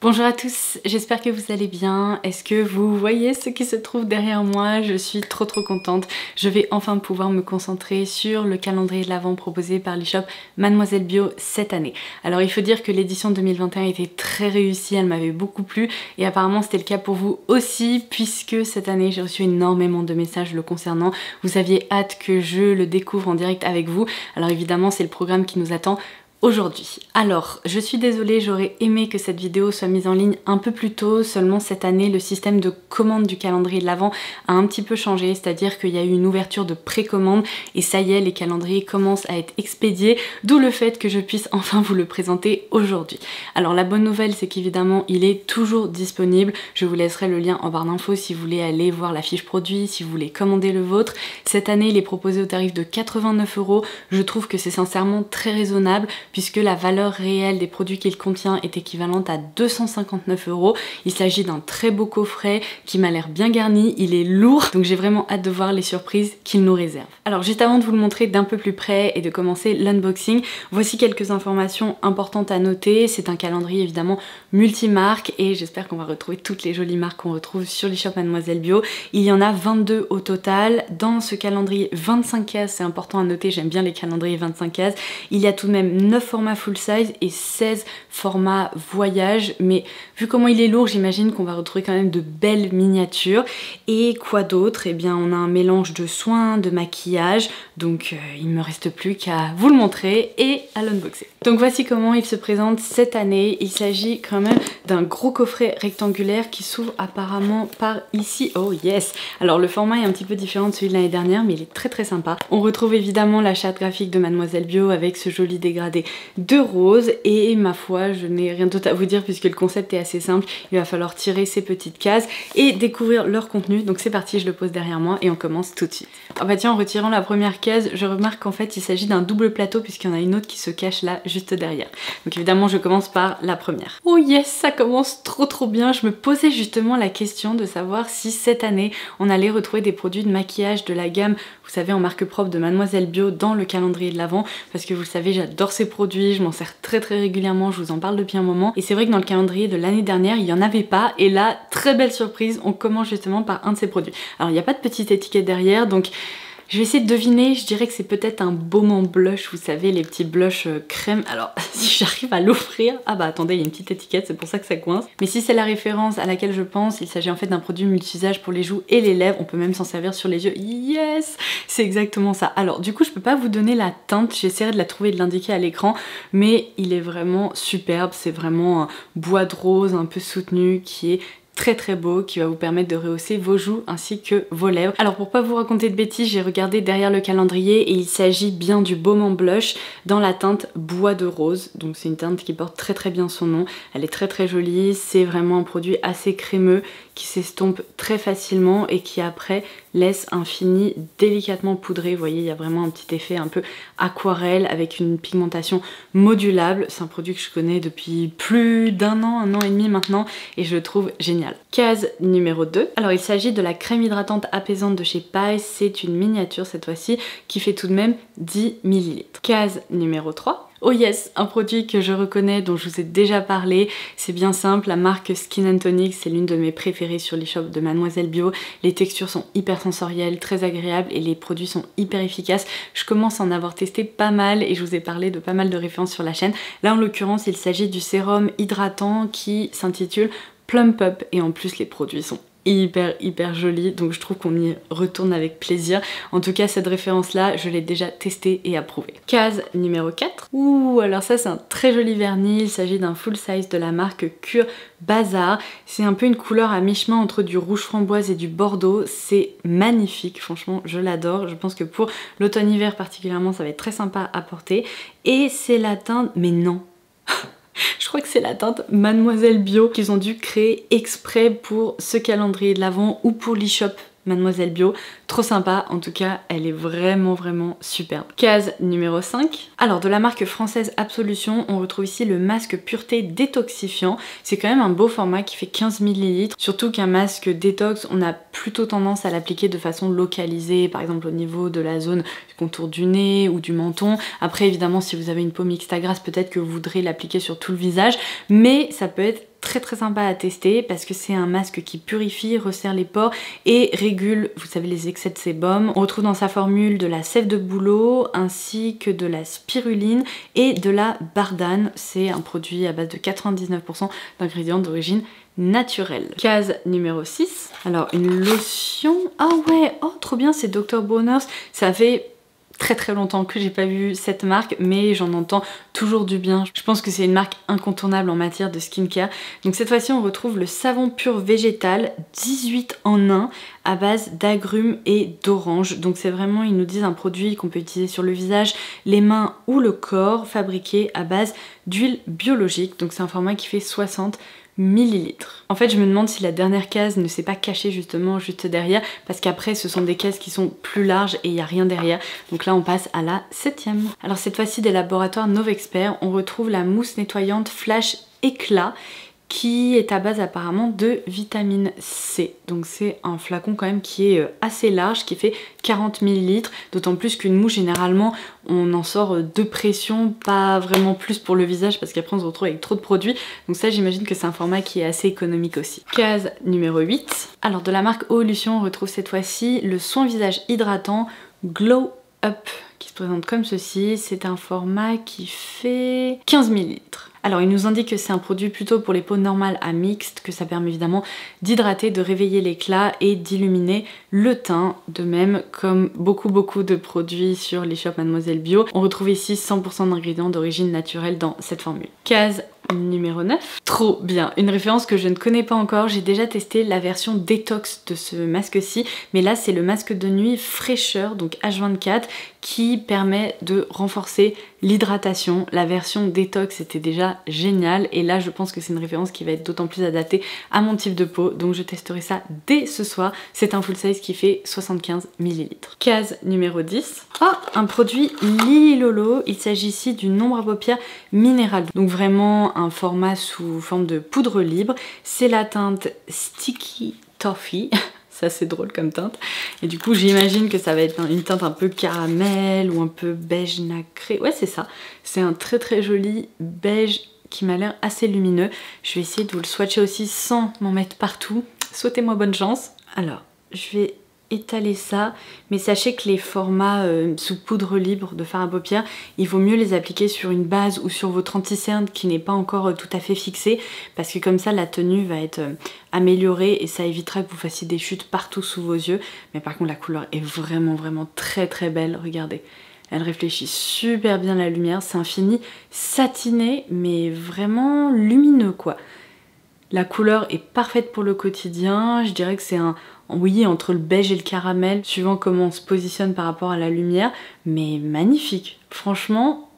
Bonjour à tous, j'espère que vous allez bien. Est-ce que vous voyez ce qui se trouve derrière moi? Je suis trop contente. Je vais enfin pouvoir me concentrer sur le calendrier de l'Avent proposé par l'e-shop Mademoiselle Bio cette année. Alors il faut dire que l'édition 2021 était très réussie, elle m'avait beaucoup plu et apparemment c'était le cas pour vous aussi puisque cette année j'ai reçu énormément de messages le concernant. Vous aviez hâte que je le découvre en direct avec vous. Alors évidemment c'est le programme qui nous attend aujourd'hui. Alors, je suis désolée, j'aurais aimé que cette vidéo soit mise en ligne un peu plus tôt, seulement cette année, le système de commande du calendrier de l'Avent a un petit peu changé, c'est-à-dire qu'il y a eu une ouverture de précommande et ça y est, les calendriers commencent à être expédiés, d'où le fait que je puisse enfin vous le présenter aujourd'hui. Alors, la bonne nouvelle, c'est qu'évidemment, il est toujours disponible. Je vous laisserai le lien en barre d'infos si vous voulez aller voir la fiche produit, si vous voulez commander le vôtre. Cette année, il est proposé au tarif de 89 €. Je trouve que c'est sincèrement très raisonnable, puisque la valeur réelle des produits qu'il contient est équivalente à 259 €. Il s'agit d'un très beau coffret qui m'a l'air bien garni, il est lourd, donc j'ai vraiment hâte de voir les surprises qu'il nous réserve. Alors juste avant de vous le montrer d'un peu plus près et de commencer l'unboxing, voici quelques informations importantes à noter. C'est un calendrier évidemment multimarque et j'espère qu'on va retrouver toutes les jolies marques qu'on retrouve sur l'e-shop Mademoiselle Bio. Il y en a 22 au total. Dans ce calendrier 25 cases, c'est important à noter, j'aime bien les calendriers 25 cases, il y a tout de même 9 formats full size et 16 formats voyage, mais vu comment il est lourd, j'imagine qu'on va retrouver quand même de belles miniatures. Et quoi d'autre? Eh bien on a un mélange de soins, de maquillage, donc il me reste plus qu'à vous le montrer et à l'unboxer. Donc voici comment il se présente cette année. Il s'agit quand même d'un gros coffret rectangulaire qui s'ouvre apparemment par ici. Oh yes! Alors le format est un petit peu différent de celui de l'année dernière, mais il est très sympa. On retrouve évidemment la charte graphique de Mademoiselle Bio avec ce joli dégradé de rose et ma foi, je n'ai rien d'autre à vous dire puisque le concept est assez simple. Il va falloir tirer ces petites cases et découvrir leur contenu. Donc c'est parti, je le pose derrière moi et on commence tout de suite. Ah bah tiens, en retirant la première case, je remarque qu'en fait il s'agit d'un double plateau puisqu'il y en a une autre qui se cache là juste derrière. Donc évidemment je commence par la première. Oh yes, ça commence trop bien. Je me posais justement la question de savoir si cette année on allait retrouver des produits de maquillage de la gamme, vous savez, en marque propre de Mademoiselle Bio dans le calendrier de l'Avent, parce que vous le savez, j'adore ces produits, je m'en sers très régulièrement, je vous en parle depuis un moment. Et c'est vrai que dans le calendrier de l'année dernière, il n'y en avait pas. Et là, très belle surprise, on commence justement par un de ces produits. Alors il n'y a pas de petite étiquette derrière, donc je vais essayer de deviner, je dirais que c'est peut-être un baume en blush, vous savez, les petits blushs crème. Alors, si j'arrive à l'offrir... Ah bah attendez, il y a une petite étiquette, c'est pour ça que ça coince. Mais si c'est la référence à laquelle je pense, il s'agit en fait d'un produit multi-usage pour les joues et les lèvres. On peut même s'en servir sur les yeux. Yes! C'est exactement ça. Alors, du coup, je peux pas vous donner la teinte, j'essaierai de la trouver et de l'indiquer à l'écran, mais il est vraiment superbe. C'est vraiment un bois de rose un peu soutenu qui est très beau, qui va vous permettre de rehausser vos joues ainsi que vos lèvres. Alors pour pas vous raconter de bêtises, j'ai regardé derrière le calendrier et il s'agit bien du baume en blush dans la teinte bois de rose. Donc c'est une teinte qui porte très bien son nom. Elle est très jolie, c'est vraiment un produit assez crémeux qui s'estompe très facilement et qui après laisse un fini délicatement poudré. Vous voyez, il y a vraiment un petit effet un peu aquarelle avec une pigmentation modulable. C'est un produit que je connais depuis plus d'un an, un an et demi maintenant et je le trouve génial. Case numéro 2. Alors il s'agit de la crème hydratante apaisante de chez Paille. C'est une miniature cette fois-ci qui fait tout de même 10 ml. Case numéro 3. Oh yes, un produit que je reconnais, dont je vous ai déjà parlé, c'est bien simple, la marque Skin & Tonic, c'est l'une de mes préférées sur l'e-shop de Mademoiselle Bio. Les textures sont hyper sensorielles, très agréables et les produits sont hyper efficaces. Je commence à en avoir testé pas mal et je vous ai parlé de pas mal de références sur la chaîne. Là en l'occurrence, il s'agit du sérum hydratant qui s'intitule Plump Up et en plus les produits sont hyper joli, donc je trouve qu'on y retourne avec plaisir. En tout cas cette référence là je l'ai déjà testée et approuvée. Case numéro 4. Ouh, alors ça c'est un très joli vernis, il s'agit d'un full size de la marque Cure Bazar. C'est un peu une couleur à mi-chemin entre du rouge framboise et du bordeaux, c'est magnifique, franchement je l'adore. Je pense que pour l'automne-hiver particulièrement ça va être très sympa à porter. Et c'est la teinte, mais non je crois que c'est la teinte Mademoiselle Bio qu'ils ont dû créer exprès pour ce calendrier de l'Avent ou pour l'e-shop Mademoiselle Bio. Trop sympa, en tout cas, elle est vraiment superbe. Case numéro 5. Alors, de la marque française Absolution, on retrouve ici le masque pureté détoxifiant. C'est quand même un beau format qui fait 15 ml. Surtout qu'un masque détox, on a plutôt tendance à l'appliquer de façon localisée, par exemple au niveau de la zone du contour du nez ou du menton. Après, évidemment, si vous avez une peau mixte à grasse, peut-être que vous voudrez l'appliquer sur tout le visage, mais ça peut être très sympa à tester parce que c'est un masque qui purifie, resserre les pores et régule, vous savez, les excès de sébum. On retrouve dans sa formule de la sève de bouleau ainsi que de la spiruline et de la bardane. C'est un produit à base de 99% d'ingrédients d'origine naturelle. Case numéro 6. Alors une lotion. Ah ouais, oh trop bien, c'est Dr. Bronner's. Ça fait très longtemps que j'ai pas vu cette marque, mais j'en entends toujours du bien. Je pense que c'est une marque incontournable en matière de skincare. Donc cette fois-ci on retrouve le savon pur végétal 18 en 1 à base d'agrumes et d'orange. Donc c'est vraiment, ils nous disent, un produit qu'on peut utiliser sur le visage, les mains ou le corps, fabriqué à base d'huile biologique. Donc c'est un format qui fait 60 millilitres. En fait je me demande si la dernière case ne s'est pas cachée justement juste derrière, parce qu'après ce sont des cases qui sont plus larges et il n'y a rien derrière. Donc là on passe à la 7e. Alors cette fois-ci des laboratoires Novexpert, on retrouve la mousse nettoyante Flash Éclat qui est à base apparemment de vitamine C. Donc c'est un flacon quand même qui est assez large, qui fait 40 ml, d'autant plus qu'une mousse généralement on en sort de pression, pas vraiment plus pour le visage parce qu'après on se retrouve avec trop de produits. Donc ça j'imagine que c'est un format qui est assez économique aussi. Case numéro 8. Alors de la marque Evolution on retrouve cette fois-ci le soin visage hydratant Glow Up qui se présente comme ceci. C'est un format qui fait 15 ml. Alors il nous indique que c'est un produit plutôt pour les peaux normales à mixtes, que ça permet évidemment d'hydrater, de réveiller l'éclat et d'illuminer le teint. De même, comme beaucoup de produits sur l'e-shop Mademoiselle Bio, on retrouve ici 100% d'ingrédients d'origine naturelle dans cette formule. Case numéro 9. Trop bien, une référence que je ne connais pas encore. J'ai déjà testé la version détox de ce masque-ci, mais là c'est le masque de nuit fraîcheur, donc H24, qui permet de renforcer l'hydratation. La version détox était déjà géniale et là je pense que c'est une référence qui va être d'autant plus adaptée à mon type de peau, donc je testerai ça dès ce soir. C'est un full size qui fait 75 ml. Case numéro 10. Oh, un produit Lily Lolo. Il s'agit ici d'une ombre à paupières minérale, donc vraiment un format sous forme de poudre libre. C'est la teinte Sticky Toffee. Ça c'est drôle comme teinte. Et du coup j'imagine que ça va être une teinte un peu caramel ou un peu beige nacré. Ouais c'est ça. C'est un très joli beige qui m'a l'air assez lumineux. Je vais essayer de vous le swatcher aussi sans m'en mettre partout. Souhaitez-moi bonne chance. Alors je vais étaler ça, mais sachez que les formats sous poudre libre de fard à paupières, il vaut mieux les appliquer sur une base ou sur votre anti-cerne qui n'est pas encore tout à fait fixée, parce que comme ça la tenue va être améliorée et ça évitera que vous fassiez des chutes partout sous vos yeux. Mais par contre la couleur est vraiment très belle, regardez. Elle réfléchit super bien la lumière, c'est un fini satiné mais vraiment lumineux quoi. La couleur est parfaite pour le quotidien, je dirais que c'est un oui, entre le beige et le caramel, suivant comment on se positionne par rapport à la lumière, mais magnifique. Franchement,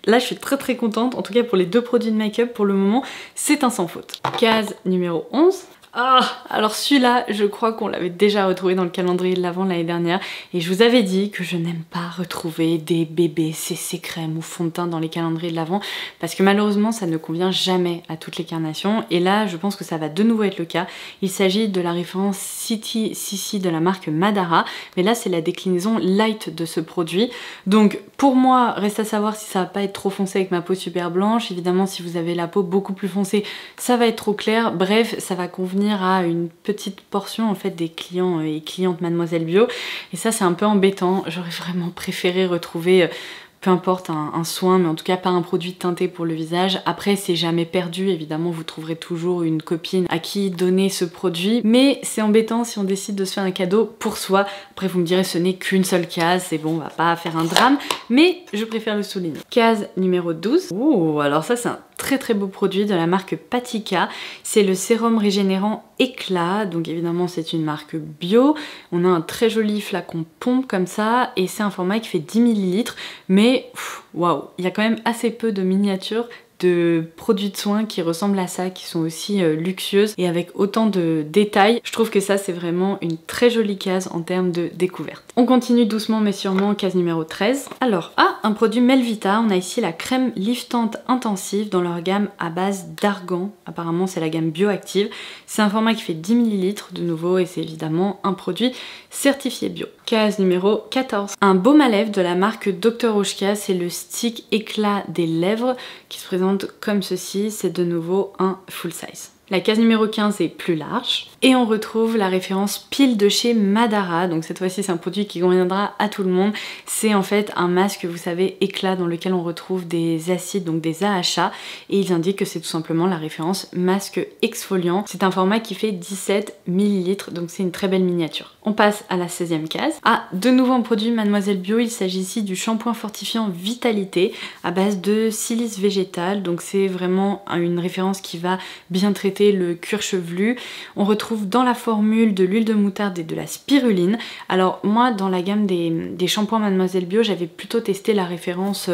là je suis très contente, en tout cas pour les deux produits de make-up, pour le moment, c'est un sans faute. Case numéro 11. Ah, alors celui-là, je crois qu'on l'avait déjà retrouvé dans le calendrier de l'Avent l'année dernière et je vous avais dit que je n'aime pas retrouver des bébés CC crème ou fond de teint dans les calendriers de l'Avent parce que malheureusement ça ne convient jamais à toutes les carnations et là je pense que ça va de nouveau être le cas. Il s'agit de la référence City CC de la marque Madara, mais là c'est la déclinaison light de ce produit. Donc pour moi, reste à savoir si ça va pas être trop foncé avec ma peau super blanche. Évidemment si vous avez la peau beaucoup plus foncée, ça va être trop clair. Bref, ça va convenir à une petite portion en fait des clients et clientes Mademoiselle Bio et ça c'est un peu embêtant. J'aurais vraiment préféré retrouver peu importe un soin, mais en tout cas pas un produit teinté pour le visage. Après c'est jamais perdu, évidemment vous trouverez toujours une copine à qui donner ce produit, mais c'est embêtant si on décide de se faire un cadeau pour soi. Après vous me direz ce n'est qu'une seule case, c'est bon, on va pas faire un drame, mais je préfère le souligner. Case numéro 12. Oh, alors ça c'est un très beau produit de la marque Patika. C'est le sérum régénérant Éclat, donc évidemment c'est une marque bio. On a un très joli flacon pompe comme ça et c'est un format qui fait 10 ml, mais waouh, il y a quand même assez peu de miniatures de produits de soins qui ressemblent à ça, qui sont aussi luxueuses et avec autant de détails. Je trouve que ça c'est vraiment une très jolie case en termes de découverte. On continue doucement mais sûrement, case numéro 13. Alors, un produit Melvita, on a ici la crème liftante intensive dans leur gamme à base d'argan. Apparemment c'est la gamme bioactive. C'est un format qui fait 10 ml de nouveau et c'est évidemment un produit certifié bio. Case numéro 14. Un baume à lèvres de la marque Dr. Oshka, c'est le stick éclat des lèvres qui se présente présente comme ceci, c'est de nouveau un full size. La case numéro 15 est plus large et on retrouve la référence pile de chez Madara. Donc cette fois-ci c'est un produit qui conviendra à tout le monde. C'est en fait un masque, vous savez, éclat dans lequel on retrouve des acides, donc des AHA, et ils indiquent que c'est tout simplement la référence masque exfoliant. C'est un format qui fait 17 ml, donc c'est une très belle miniature. On passe à la 16e case. Ah, de nouveau un produit Mademoiselle Bio, il s'agit ici du shampoing fortifiant Vitalité à base de silice végétal. Donc c'est vraiment une référence qui va bien traiter le cuir chevelu. On retrouve dans la formule de l'huile de moutarde et de la spiruline. Alors moi dans la gamme des shampoings Mademoiselle Bio, j'avais plutôt testé la référence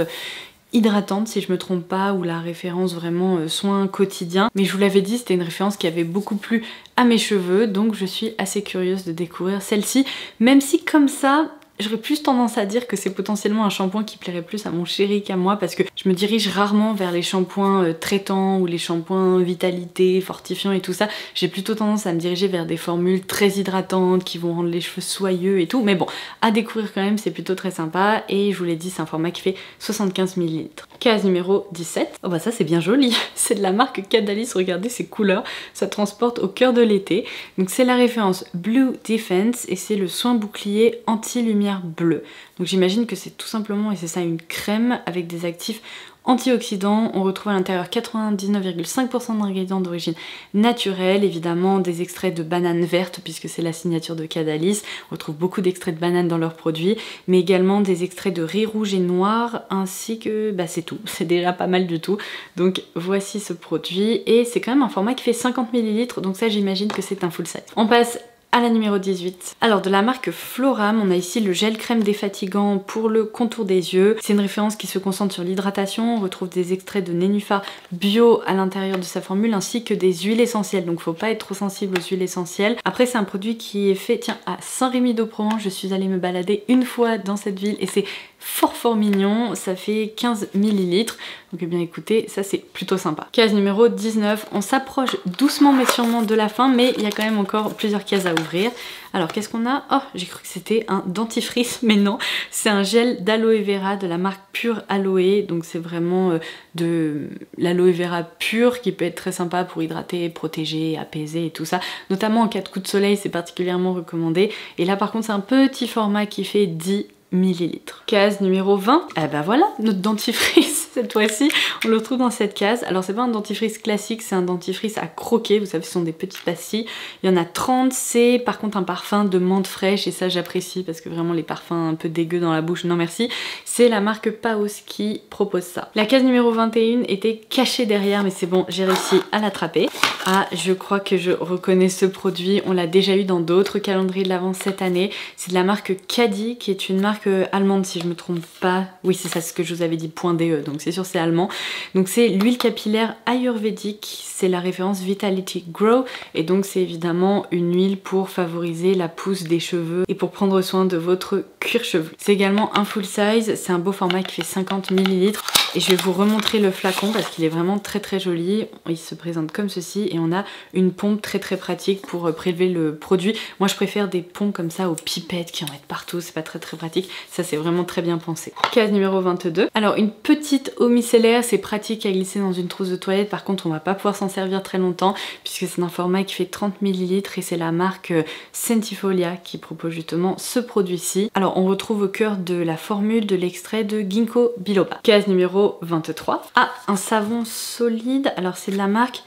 hydratante si je me trompe pas, ou la référence vraiment soin quotidien, mais je vous l'avais dit, c'était une référence qui avait beaucoup plu à mes cheveux, donc je suis assez curieuse de découvrir celle-ci, même si comme ça j'aurais plus tendance à dire que c'est potentiellement un shampoing qui plairait plus à mon chéri qu'à moi, parce que je me dirige rarement vers les shampoings traitants ou les shampoings vitalité, fortifiants et tout ça. J'ai plutôt tendance à me diriger vers des formules très hydratantes qui vont rendre les cheveux soyeux et tout. Mais bon, à découvrir quand même, c'est plutôt très sympa. Et je vous l'ai dit, c'est un format qui fait 75 ml. Case numéro 17. Oh bah ça c'est bien joli. C'est de la marque Cadalis, regardez ces couleurs. Ça transporte au cœur de l'été. Donc c'est la référence Blue Defense et c'est le soin bouclier anti-lumière bleue. Donc j'imagine que c'est tout simplement, et c'est ça, une crème avec des actifs antioxydants. On retrouve à l'intérieur 99,5% d'ingrédients d'origine naturelle, évidemment des extraits de bananes vertes puisque c'est la signature de Cadalis. On retrouve beaucoup d'extraits de bananes dans leurs produits, mais également des extraits de riz rouge et noir, ainsi que, bah c'est tout, c'est déjà pas mal du tout. Donc voici ce produit, et c'est quand même un format qui fait 50 ml, donc ça j'imagine que c'est un full size. On passe à la numéro 18. Alors de la marque Floram, on a ici le gel crème défatigant pour le contour des yeux. C'est une référence qui se concentre sur l'hydratation. On retrouve des extraits de nénuphar bio à l'intérieur de sa formule, ainsi que des huiles essentielles. Donc faut pas être trop sensible aux huiles essentielles. Après c'est un produit qui est fait, tiens, à Saint-Rémy-d'Oprevence. Je suis allée me balader une fois dans cette ville et c'est fort mignon. Ça fait 15 ml. Donc eh bien écoutez, ça c'est plutôt sympa. Case numéro 19. On s'approche doucement mais sûrement de la fin, mais il y a quand même encore plusieurs cases à ouvrir. Alors qu'est-ce qu'on a? Oh, j'ai cru que c'était un dentifrice, mais non, c'est un gel d'aloe vera de la marque Pure Aloe. Donc c'est vraiment de l'aloe vera pur qui peut être très sympa pour hydrater, protéger, apaiser et tout ça. Notamment en cas de coup de soleil, c'est particulièrement recommandé. Et là par contre c'est un petit format qui fait 10 ml. Case numéro 20. Eh ben voilà, notre dentifrice, cette fois-ci, on le retrouve dans cette case. Alors c'est pas un dentifrice classique, c'est un dentifrice à croquer, vous savez ce sont des petites pastilles. Il y en a 30, c'est par contre un parfum de menthe fraîche, et ça j'apprécie parce que vraiment les parfums un peu dégueux dans la bouche, non merci. C'est la marque Paos qui propose ça. La case numéro 21 était cachée derrière, mais c'est bon, j'ai réussi à l'attraper. Ah, je crois que je reconnais ce produit, on l'a déjà eu dans d'autres calendriers de l'Avent cette année. C'est de la marque Caddy, qui est une marque allemande si je me trompe pas. Oui c'est ça, ce que je vous avais dit, .de, donc c'est sûr c'est allemand. Donc c'est l'huile capillaire ayurvédique, c'est la référence Vitality Grow, et donc c'est évidemment une huile pour favoriser la pousse des cheveux et pour prendre soin de votre cuir chevelu. C'est également un full size, c'est un beau format qui fait 50 ml. Et je vais vous remontrer le flacon parce qu'il est vraiment très joli. Il se présente comme ceci et on a une pompe très pratique pour prélever le produit. Moi je préfère des pompes comme ça aux pipettes qui en mettent partout, c'est pas très pratique. Ça c'est vraiment très bien pensé. Case numéro 22. Alors une petite eau micellaire, c'est pratique à glisser dans une trousse de toilette. Par contre on va pas pouvoir s'en servir très longtemps puisque c'est un format qui fait 30 ml et c'est la marque Centifolia qui propose justement ce produit-ci. Alors on retrouve au cœur de la formule de l'extrait de Ginkgo biloba. Case numéro 23. Ah, un savon solide, alors c'est de la marque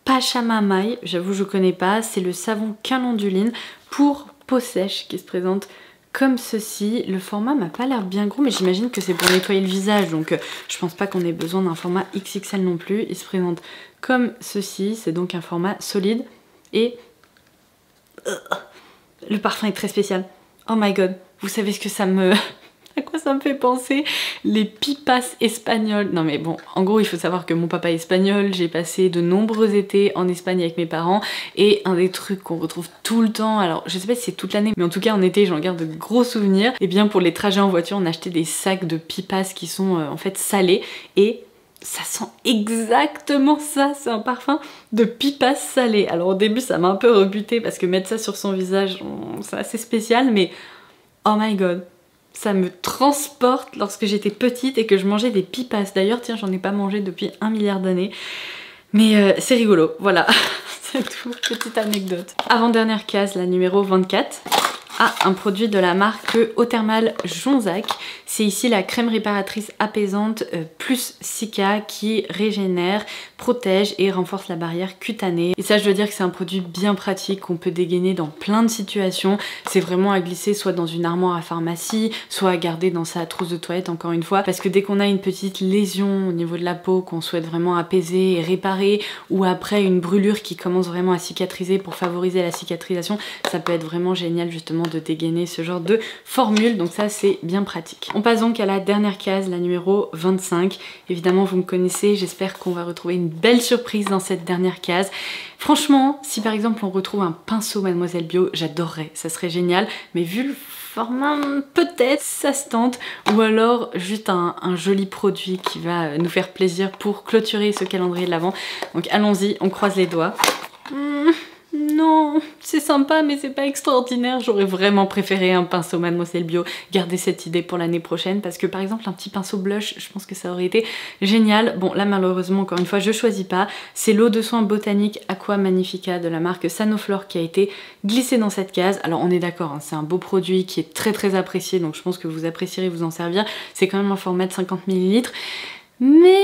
Pachamamai, j'avoue je connais pas, c'est le savon calenduline pour peau sèche qui se présente comme ceci. Le format m'a pas l'air bien gros, mais j'imagine que c'est pour nettoyer le visage, donc je pense pas qu'on ait besoin d'un format XXL non plus. Il se présente comme ceci, c'est donc un format solide et le parfum est très spécial. Oh my god, vous savez ce que ça me... À quoi ça me fait penser? Les pipas espagnols. Non mais bon, en gros il faut savoir que mon papa est espagnol, j'ai passé de nombreux étés en Espagne avec mes parents, et un des trucs qu'on retrouve tout le temps, alors je sais pas si c'est toute l'année, mais en tout cas en été j'en garde de gros souvenirs, et bien pour les trajets en voiture on achetait des sacs de pipas qui sont en fait salés, et ça sent exactement ça, c'est un parfum de pipas salé. Alors au début ça m'a un peu rebuté parce que mettre ça sur son visage c'est assez spécial, mais oh my god, Ça me transporte lorsque j'étais petite et que je mangeais des pipas. D'ailleurs, tiens, j'en ai pas mangé depuis 1 milliard d'années. Mais c'est rigolo, voilà. C'est tout, petite anecdote. Avant-dernière case, la numéro 24. Ah, un produit de la marque Eau Thermale Jonzac. C'est ici la crème réparatrice apaisante plus Cica qui régénère, protège et renforce la barrière cutanée. Et ça, je dois dire que c'est un produit bien pratique qu'on peut dégainer dans plein de situations. C'est vraiment à glisser soit dans une armoire à pharmacie, soit à garder dans sa trousse de toilette encore une fois. Parce que dès qu'on a une petite lésion au niveau de la peau qu'on souhaite vraiment apaiser et réparer, ou après une brûlure qui commence vraiment à cicatriser pour favoriser la cicatrisation, ça peut être vraiment génial justement de dégainer ce genre de formule. Donc ça, c'est bien pratique. On passe donc à la dernière case, la numéro 25. Évidemment, vous me connaissez, j'espère qu'on va retrouver une belle surprise dans cette dernière case. Franchement, si par exemple on retrouve un pinceau Mademoiselle Bio, j'adorerais, ça serait génial. Mais vu le format, peut-être ça se tente. Ou alors juste un joli produit qui va nous faire plaisir pour clôturer ce calendrier de l'Avent. Donc allons-y, on croise les doigts. Non, c'est sympa mais c'est pas extraordinaire. J'aurais vraiment préféré un pinceau Mademoiselle Bio. Gardez cette idée pour l'année prochaine parce que par exemple un petit pinceau blush, je pense que ça aurait été génial. Bon là malheureusement encore une fois je choisis pas. C'est l'eau de soin botanique Aqua Magnifica de la marque Sanoflore qui a été glissée dans cette case. Alors on est d'accord, hein, c'est un beau produit qui est très apprécié, donc je pense que vous apprécierez vous en servir. C'est quand même un format de 50 ml. Mais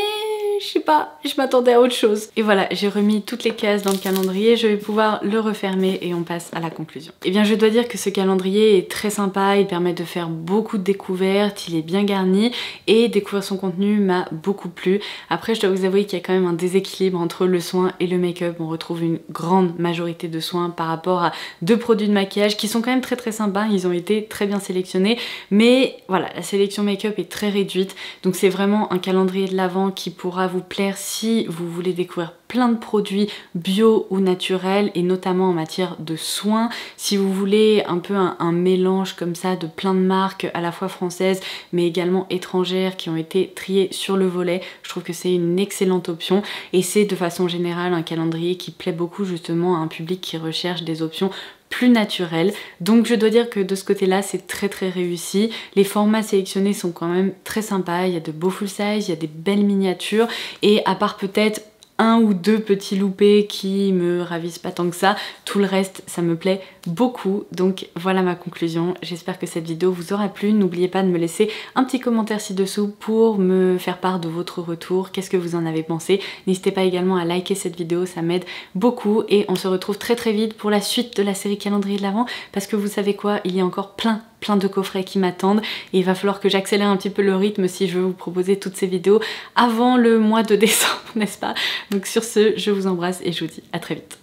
je sais pas, je m'attendais à autre chose. Et voilà, j'ai remis toutes les cases dans le calendrier, je vais pouvoir le refermer et on passe à la conclusion. Et bien je dois dire que ce calendrier est très sympa, il permet de faire beaucoup de découvertes, il est bien garni et découvrir son contenu m'a beaucoup plu. Après je dois vous avouer qu'il y a quand même un déséquilibre entre le soin et le make-up. On retrouve une grande majorité de soins par rapport à 2 produits de maquillage qui sont quand même très sympas, ils ont été très bien sélectionnés. Mais voilà, la sélection make-up est très réduite, donc c'est vraiment un calendrier de l'Avent qui pourra vous plaire si vous voulez découvrir plein de produits bio ou naturels et notamment en matière de soins. Si vous voulez un peu un mélange comme ça de plein de marques à la fois françaises mais également étrangères qui ont été triées sur le volet, je trouve que c'est une excellente option et c'est de façon générale un calendrier qui plaît beaucoup justement à un public qui recherche des options plus naturel. Donc je dois dire que de ce côté là c'est très réussi. Les formats sélectionnés sont quand même très sympas, il y a de beaux full size, il y a des belles miniatures et à part peut-être 1 ou 2 petits loupés qui me ravissent pas tant que ça, tout le reste ça me plaît beaucoup. Donc voilà ma conclusion, j'espère que cette vidéo vous aura plu. N'oubliez pas de me laisser un petit commentaire ci-dessous pour me faire part de votre retour, qu'est-ce que vous en avez pensé. N'hésitez pas également à liker cette vidéo, ça m'aide beaucoup et on se retrouve très vite pour la suite de la série calendrier de l'Avent parce que vous savez quoi, il y a encore plein de coffrets qui m'attendent et il va falloir que j'accélère un petit peu le rythme si je veux vous proposer toutes ces vidéos avant le mois de décembre, n'est-ce pas? Donc sur ce, je vous embrasse et je vous dis à très vite.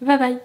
Bye bye!